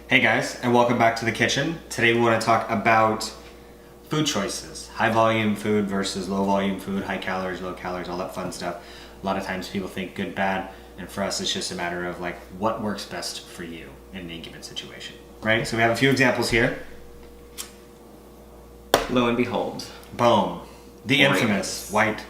Hey guys, and welcome back to the kitchen. Today we want to talk about food choices. High volume food versus low volume food, high calories, low calories, all that fun stuff. A lot of times people think good, bad, and for us it's just a matter of like what works best for you in any given situation, right? So we have a few examples here. Lo and behold. Boom. The Oreos. infamous white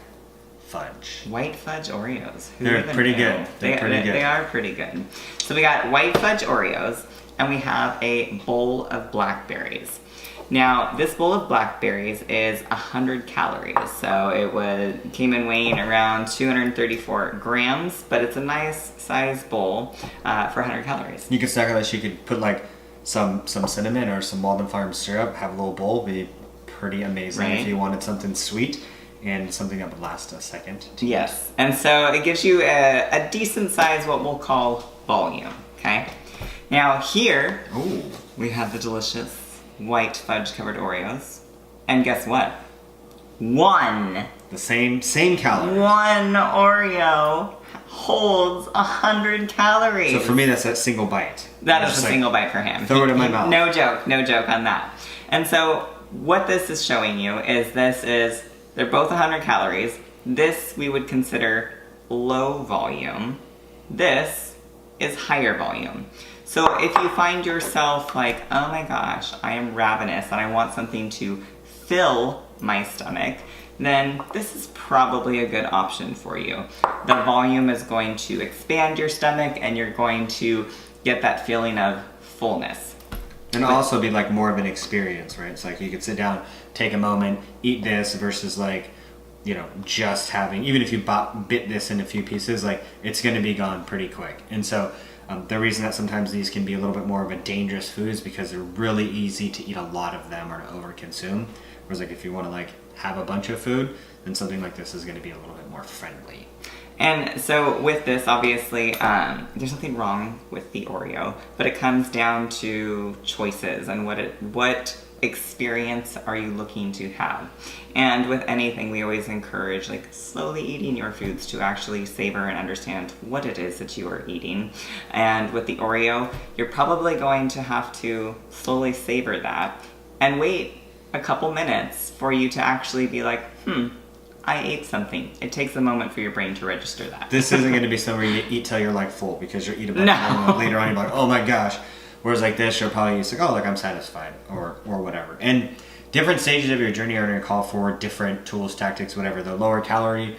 fudge. White fudge Oreos. They're pretty good. They are pretty good. So we got white fudge Oreos, and we have a bowl of blackberries. Now, this bowl of blackberries is 100 calories, so it came in weighing around 234 grams, but it's a nice size bowl for 100 calories. You could stack this. You could put like some cinnamon or some Walden Farms syrup, have a little bowl, be pretty amazing Right. if you wanted something sweet and something that would last a second. Yes, and so it gives you a decent size, what we'll call volume, okay? Now here, Ooh. we have the delicious white fudge covered Oreos. And guess what? One The same calorie. Oreo holds 100 calories. So for me, that's that single bite. That It's is a just like, single bite for him. throw it in my mouth. No joke on that. And so what this is showing you is they're both 100 calories. This we would consider low volume. This is higher volume. So if you find yourself like, oh my gosh, I am ravenous and I want something to fill my stomach, then this is probably a good option for you. The volume is going to expand your stomach and you're going to get that feeling of fullness. And it'll also be like more of an experience, right? It's like you could sit down, take a moment, eat this versus like, you know, just having, even if you bit this in a few pieces, like it's going to be gone pretty quick. And so the reason that sometimes these can be a little bit more of a dangerous food is because they're really easy to eat a lot of them or to overconsume. Whereas like if you want to like have a bunch of food, then something like this is going to be a little bit more friendly. And so with this, obviously, there's nothing wrong with the Oreo, but it comes down to choices and what experience are you looking to have. And with anything, we always encourage like slowly eating your foods to actually savor and understand what it is that you are eating. And with the Oreo, you're probably going to have to slowly savor that and wait a couple minutes for you to actually be like, I ate something. It takes a moment for your brain to register that. This isn't going to be somewhere you eat till you're like full because you'll eat a bunch No. and later on you're like, oh my gosh. Whereas like this, you're probably just like, oh, like I'm satisfied or whatever. And different stages of your journey are going to call for different tools, tactics, whatever. The lower calorie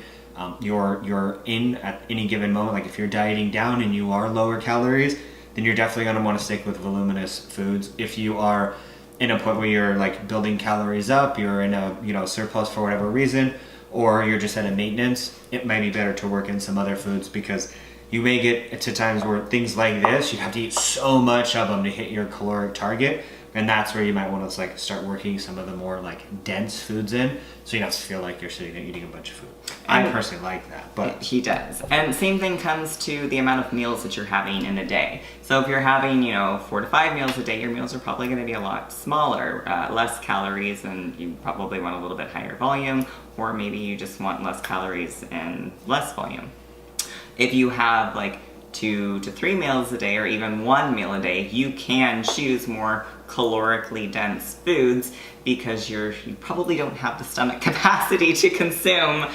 you're in at any given moment, like if you're dieting down and you are lower calories, then you're definitely going to want to stick with voluminous foods. If you are in a point where you're like building calories up, you're in a surplus for whatever reason, or you're just at a maintenance, it might be better to work in some other foods because you may get to times where things like this, you have to eat so much of them to hit your caloric target. And that's where you might want to like start working some of the more like dense foods in, so you don't have to feel like you're sitting there eating a bunch of food. I personally like that, but He does. And same thing comes to the amount of meals that you're having in a day. So if you're having, 4 to 5 meals a day, your meals are probably going to be a lot smaller, less calories, and you probably want a little bit higher volume, or maybe you just want less calories and less volume. If you have like 2 to 3 meals a day or even 1 meal a day, you can choose more calorically dense foods because you probably don't have the stomach capacity to consume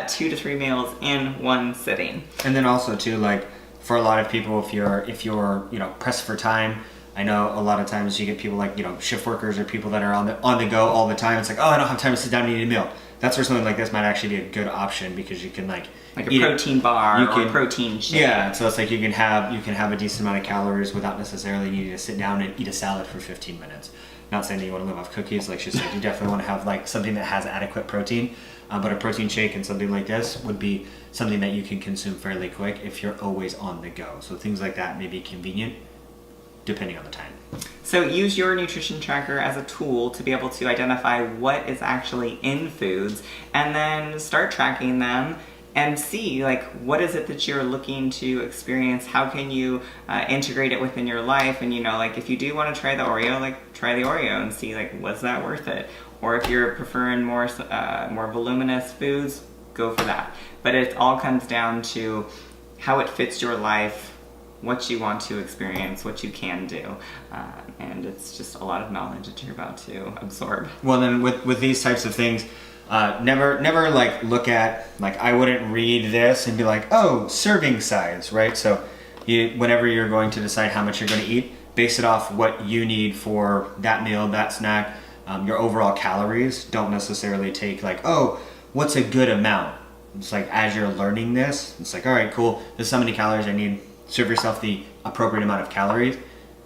2 to 3 meals in one sitting. and then also too, like for a lot of people, if you're pressed for time, I know a lot of times you get people like shift workers or people that are on the go all the time. It's like, oh, I don't have time to sit down and eat a meal. That's where something like this might actually be a good option because you can like A protein bar or a protein shake. Yeah, so it's like you can have a decent amount of calories without necessarily needing to sit down and eat a salad for 15 minutes. Not saying that you want to live off cookies, like she said. You definitely want to have like something that has adequate protein, but a protein shake and something like this would be something that you can consume fairly quick if you're always on the go. So things like that may be convenient depending on the time. So use your nutrition tracker as a tool to be able to identify what is actually in foods and then start tracking them and see like what is it that you're looking to experience. How can you integrate it within your life? And like if you do want to try the Oreo, like try the Oreo and see like was that worth it? Or if you're preferring more voluminous foods, go for that. But it all comes down to how it fits your life what you want to experience, what you can do, and it's just a lot of knowledge that you're about to absorb. Well, then with these types of things, never like look at, like, I wouldn't read this and be like, oh, serving size, right? So whenever you're going to decide how much you're going to eat, base it off what you need for that meal, that snack, your overall calories. Don't necessarily take like, oh, what's a good amount? It's like, as you're learning this, it's like, all right, cool, this is how many calories I need. Serve yourself the appropriate amount of calories.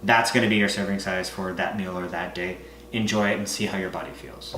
That's going to be your serving size for that meal or that day. Enjoy it and see how your body feels.